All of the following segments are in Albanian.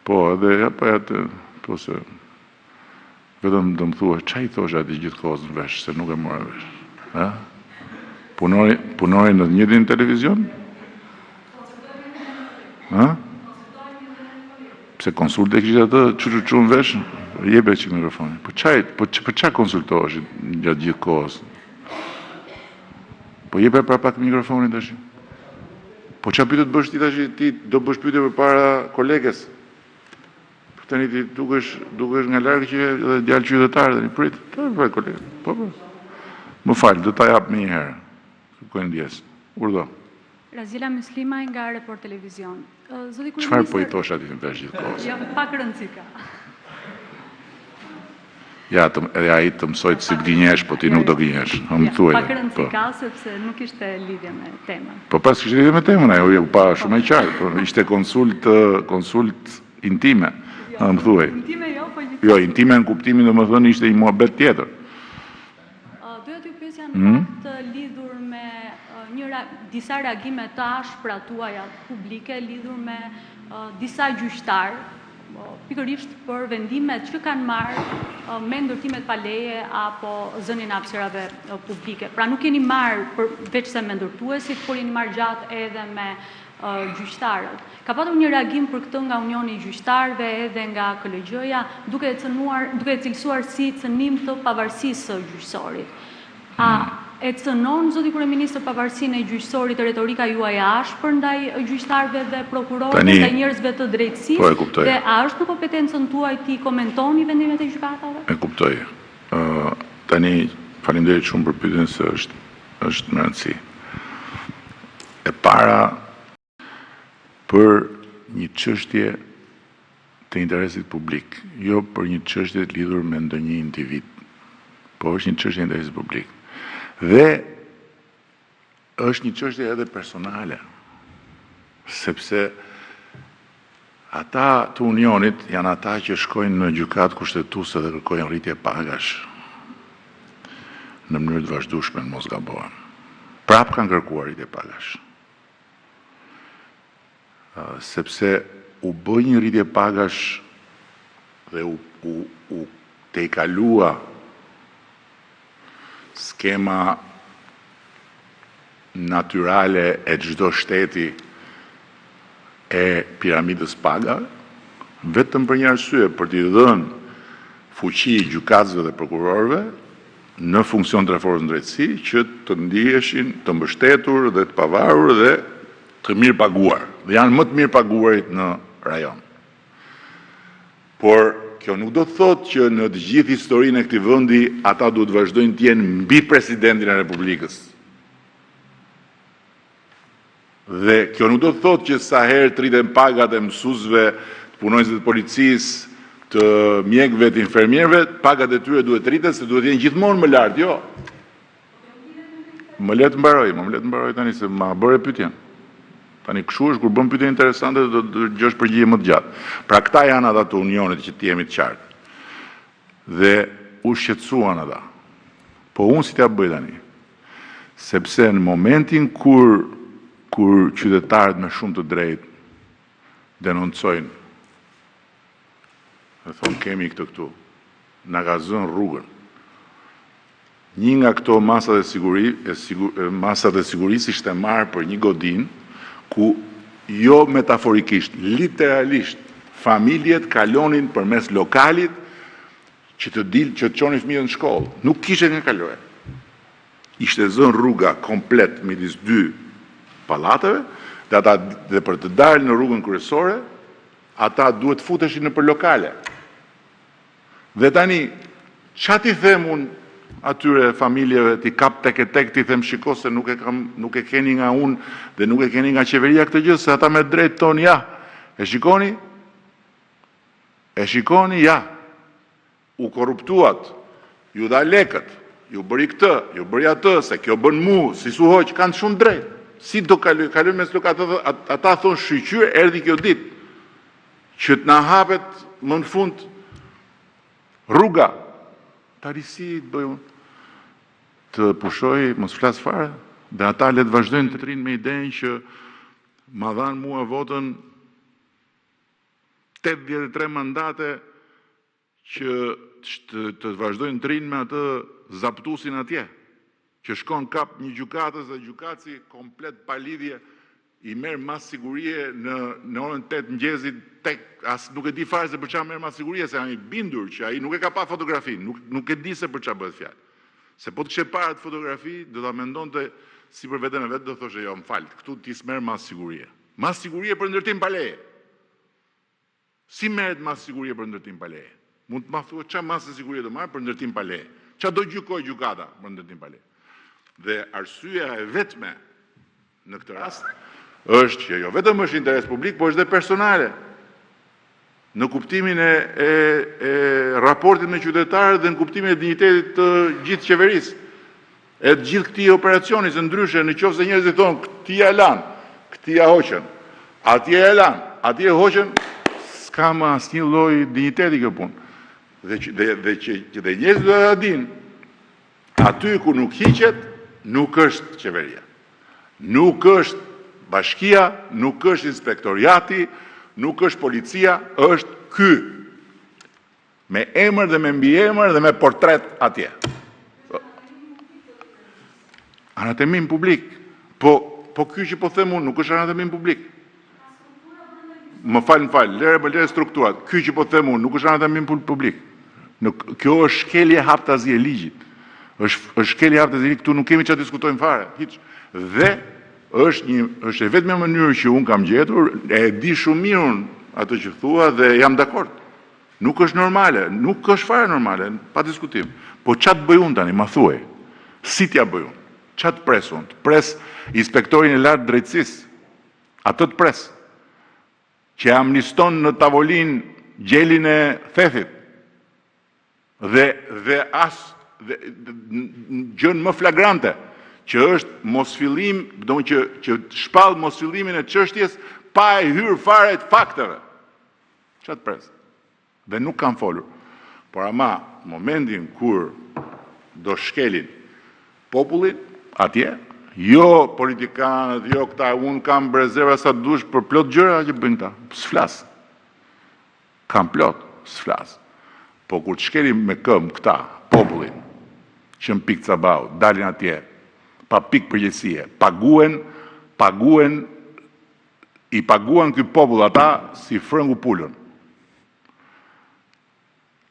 Po, edhe ja po se vetëm do më thua, çaj thosha ati gjithë kohës në vesh, se nuk e mora vesh. Ha? Punoj në të njëjtin televizion? Ha? Pse konsulte kishte atë çu në vesh? Jepe që mikrofonin. Po çaj konsultohesh gjatë gjithë kohës? Po jepe pra pak mikrofonin tash. Po çfarë pyetje të bësh ti tash? Ti do bësh pyetje përpara kolegës. Tani ti dukesh nga larg që edhe djalë qytetar tani prit. Po kolegë. Po. Më fal, do ta jap më një herë. Ku ndjes? Urdhë. Razila Myslima nga Report Televizion. Zoti kryeminist. Çfarë po i thosh aty në vesh gjithë kohës? Jo, pak rëndësi ka. Ja, edhe ai të mësoj të si të gënjesh, po ti nuk do gënjesh. Më thuaj. Pak rëndësi ka, sepse nuk ishte lidhje me temën. Po pas kishte lidhje me temën, ajo u pa shumë e qartë, po ishte konsult intime. Më thuaj. Intime jo, po Jo, intime në kuptimin domethënë ishte një muhabet tjetër. Doja t'ju pyesja në fakt lidhur me disa reagime të ashpra tuaja publike lidhur me disa gjyqtar, pikërisht për vendimet që kanë marrë me ndërtimet pa leje apo zënien e hapësirave publike. Pra nuk keni marrë veç se me ndërtuesit, por jeni marrë gjatë edhe me gjyqtarët. Ka patur një reagim për këtë nga Unioni i Gjyqtarëve edhe nga KLG-ja, duke e cilësuar si cënim të pavarësisë së gjyqësorit. A e cënon, zoti kryeminist, pavarësinë e gjyqësorit retorika juaj e ashpër ndaj gjyqtarëve dhe prokurorëve, ndaj njerëzve të drejtësisë? Po e kuptoj. Dhe a është në kompetencën tuaj ti komentoni vendimet e gjykatave? E kuptoj. Tani faleminderit shumë për pyetjen se është në rëndësi. E para, për një çështje të interesit publik, jo për një çështje të lidhur me ndonjë individ, po është një çështje e interesit publik. Dhe është një çështje edhe personale, sepse ata të Unionit janë ata që shkojnë në gjykatë kushtetuese dhe kërkojnë rritje pagash në mënyrë të vazhdueshme, mos gabohem. Prap kanë kërkuar rritje pagash. Sepse u bë një rritje pagash dhe u tejkalua skema natyrale e çdo shteti e piramidës pagave, vetëm për një arsye, për t'i dhënë fuqi gjykatësve dhe prokurorëve në funksion të reformës në drejtësi që të ndiheshin të mbështetur dhe të pavarur dhe të mirë paguar. Dhe janë më të mirë paguarit në rajon. Por kjo nuk do të thotë që në të gjithë historinë e këtij vendi ata duhet vazhdojnë të jenë mbi presidentin e Republikës. Dhe kjo nuk do të thotë që sa herë të rriten pagat e mësuesve, të punonjësve të policisë, të mjekëve, të infermierëve, pagat e tyre duhet të rriten se duhet të jenë gjithmonë më lart, jo. Më le të mbaroj tani se ma bëre pyetjen. Tani kështu është kur bën pyetje interesante do të dëgjosh përgjigje më të gjatë. Pra këta janë ata të Unionit që të jemi të qartë. Dhe u shqetësuan ata. Po unë si t'ja bëj tani? Sepse në momentin kur qytetarët me shumë të drejtë denoncojnë dhe thonë kemi këtë këtu, na ka zënë rrugën. Një nga këto masat e sigurisë ishte marrë për një godinë ku jo metaforikisht, literalisht, familjet kalonin përmes lokalit që të çonin fëmijët në shkollë. Nuk kishte nga kaloje. Ishte zënë rruga komplet midis dy pallateve, dhe për të dalë në rrugën kryesore, ata duhet futeshin nëpër lokale. Dhe tani, ç'a ti them unë atyre familjeve, ti kap tek e tek, ti them shiko se nuk e keni nga unë dhe nuk e keni nga qeveria këtë gjë, se ata me drejt tonë, ja, e shikoni, ja, u korruptuat, ju dha lekët, ju bëri këtë, ju bëri atë, se kjo bën mu, si su hoq, kanë shumë drejt. Si do kalojnë mes lokatëve, ata thonë shqyqyr, erdhi kjo ditë, që të na hapet më në fund rruga. Tari si të bëj unë? Të pushoj, mos flas fare, dhe ata le të vazhdojnë të rinë me idenë që ma dhanë mua votën 83 mandate që të vazhdojnë të rinë me atë zaptusin atje, që shkon kap një gjykatës dhe gjykatësi komplet pa lidhje i merr mas sigurie në orën 8 mëngjesit tek as nuk e di fare se për çfarë merr mas sigurie, se jam i bindur që ai nuk e ka pa fotografinë, nuk e di se për çfarë bëhet fjalë. Se po të kishe parë atë fotografi, do ta mendonte si për veten e vet, do thoshte jo, m'fal, këtu ti s'merr mas sigurie. Mas sigurie për ndërtim pa leje. Si merret mas sigurie për ndërtim pa leje? Mund të ma thuhet çfarë mas sigurie do marr për ndërtim pa leje? Çfarë do gjykojë gjykata për ndërtim pa leje? Dhe arsyeja e vetme në këtë rast është që jo vetëm është interes publik, por është dhe personale. Në kuptimin e raportit me qytetarët dhe në kuptimin e dinjitetit të gjithë qeverisë. E të gjithë këtij operacioni, se ndryshe nëse njerëzit thonë këti ja lan, këti ja hoqën, atje ja lan, atje hoqën, s'ka më asnjë lloj dinjiteti kjo punë. Dhe njerëzit do ta dinë, aty ku nuk hiqet, nuk është qeveria. Nuk është bashkia, nuk është inspektoriati, nuk është policia, është ky. Me emër dhe me mbiemër dhe me portret atje. Anatemim publik. Po ky që po them unë nuk është anatemim publik. Më fal, lere strukturat. Ky që po them unë nuk është anatemim publik. Kjo është shkelje haptazi e ligjit. Është shkelje haptazi e ligjit, këtu nuk kemi çfarë diskutojmë fare. Hiç. Dhe është e vetme mënyrë që unë kam gjetur, e di shumë mirë ato që thua dhe jam dakord. Nuk është normale, nuk është fare normale, pa diskutim. Po ç'a të bëj unë tani, ma thuaj. Si t'ja bëj unë? Ç'a të pres unë? Të pres inspektorin e lartë drejtësisë. Atë të pres. Që amniston në tavolinë gjelin e thethit. Dhe gjën më flagrante, që është mosfillim, që shpall mosfillimin e çështjes pa e hyrë fare të fakteve. Ç'a të pres? Dhe nuk kam folur. Por ama, momentin kur do shkelin popullin, atje, jo politikanët, jo këta, unë kam rezerva sa dush për plot gjëra që bëjnë këta. S'flas. Kam plot, s'flas. Po kur të shkelin me këmbë këta, popullin, që në pikë cabau, dalin atje, pa pikë përgjegjësie, i paguan ky popull ata si frëngu pulën.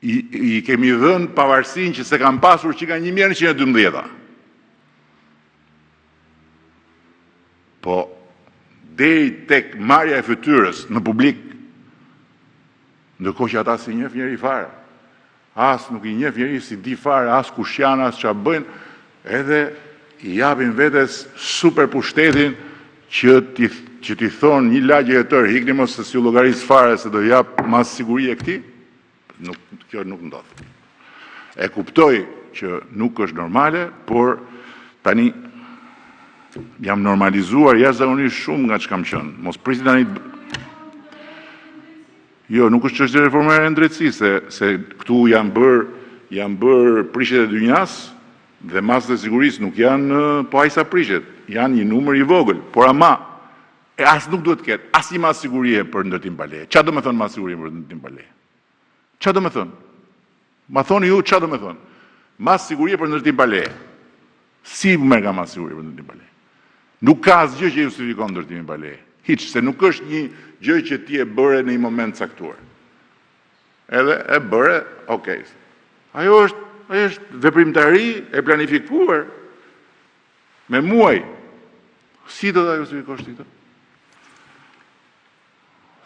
I kemi dhënë pavarësinë që se kam pasur që ka 1912. Po, deri tek marrja e fytyrës në publik, ndërkohë që ata si njeh njëri fare. As nuk i njeh njëri si di fare, as kush janë, as ç'a bëjnë, edhe i japin vetes super pushtetin që ti thonë një lagje e tërë, hikni mos se si u llogaris fare se do jap mas siguri e këtij. Kjo nuk ndodh. E kuptoj që nuk është normale, por tani jam normalizuar jashtëzakonisht shumë nga ç'kam qenë. Mos prisi tani. Jo, nuk është çështje reformare e drejtësisë, se këtu janë bër prishjet e dynjas dhe masat e sigurisë nuk janë po aq sa prishet, janë një numër i vogël, por ama as nuk duhet të ketë as një mas sigurie për ndërtim pa leje. Çfarë do të thonë mas sigurie për ndërtim pa leje? Çfarë do të thonë? Ma thoni ju çfarë do të thonë? Mas sigurie për ndërtim pa leje. Si merr nga mas sigurie për ndërtim pa leje? Nuk ka asgjë që justifikon ndërtimin pa leje. Hiç, se nuk është një gjë që ti e bëre në një moment caktuar. Edhe e bëre, okay. Ajo është veprimtari e planifikuar me muaj. Si do ta justifikosh ti këtë?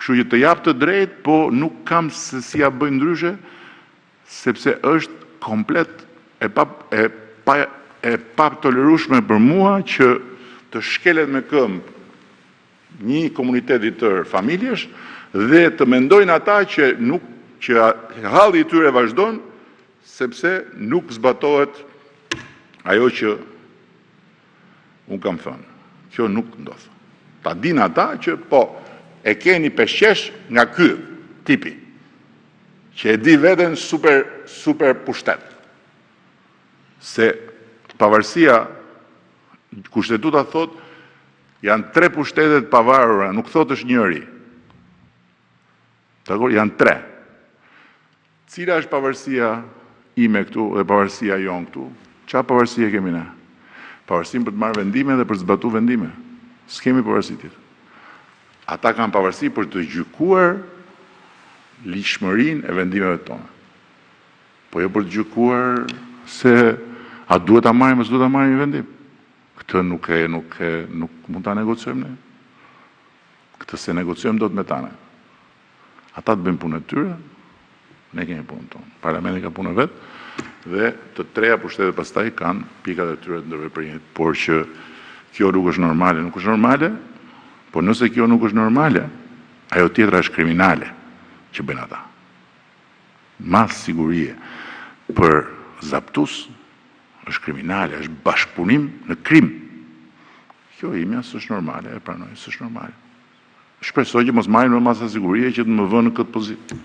Kështu që të jap të drejtë, po nuk kam se si ja bëj ndryshe, sepse është komplet e pa tolerueshme për mua që të shkelet me këmbë një komunitet i tërë familjesh dhe të mendojnë ata që halli i tyre vazhdon sepse nuk zbatohet ajo që unë kam thënë. Kjo nuk ndodh. Ta dinë ata që po e keni peshqesh nga ky tipi, që e di veten super pushtet. Se pavarësia, kushtetuta thot, janë 3 pushtetet pavarura, nuk thot është njëri. Dakor, janë 3. Cila është pavarësia ime këtu dhe pavarësia jonë këtu? Qa pavarësia kemi ne? Pavarësim për të marrë vendime dhe për të zbatu vendime. S'kemi pavarësi tjetër. Ata kanë pavarësi për të gjykuar lishmërinë e vendimeve tona. Po jo për të gjykuar se a duhet ta marrim ose duhet ta marrim një vendim. Këtë nuk mund ta negociojmë ne. Këtë se negociojmë dot me tane. Ata të bëjmë punën e tyre, ne kemi punën tonë. Parlamenti ka punën vet dhe të treja pushtetet pastaj kanë pikat e tyre të ndërveprimit, por që kjo nuk është normale, nuk është normale, po nëse kjo nuk është normale, ajo tjetra është kriminale që bëjnë ata. Mas sigurie për zaptus është kriminale, është bashkëpunim në krim. Kjo imja s'është normale, e pranoj, s'është normale. Shpresoj që mos marrin më masa sigurie që të më vënë në këtë pozitë.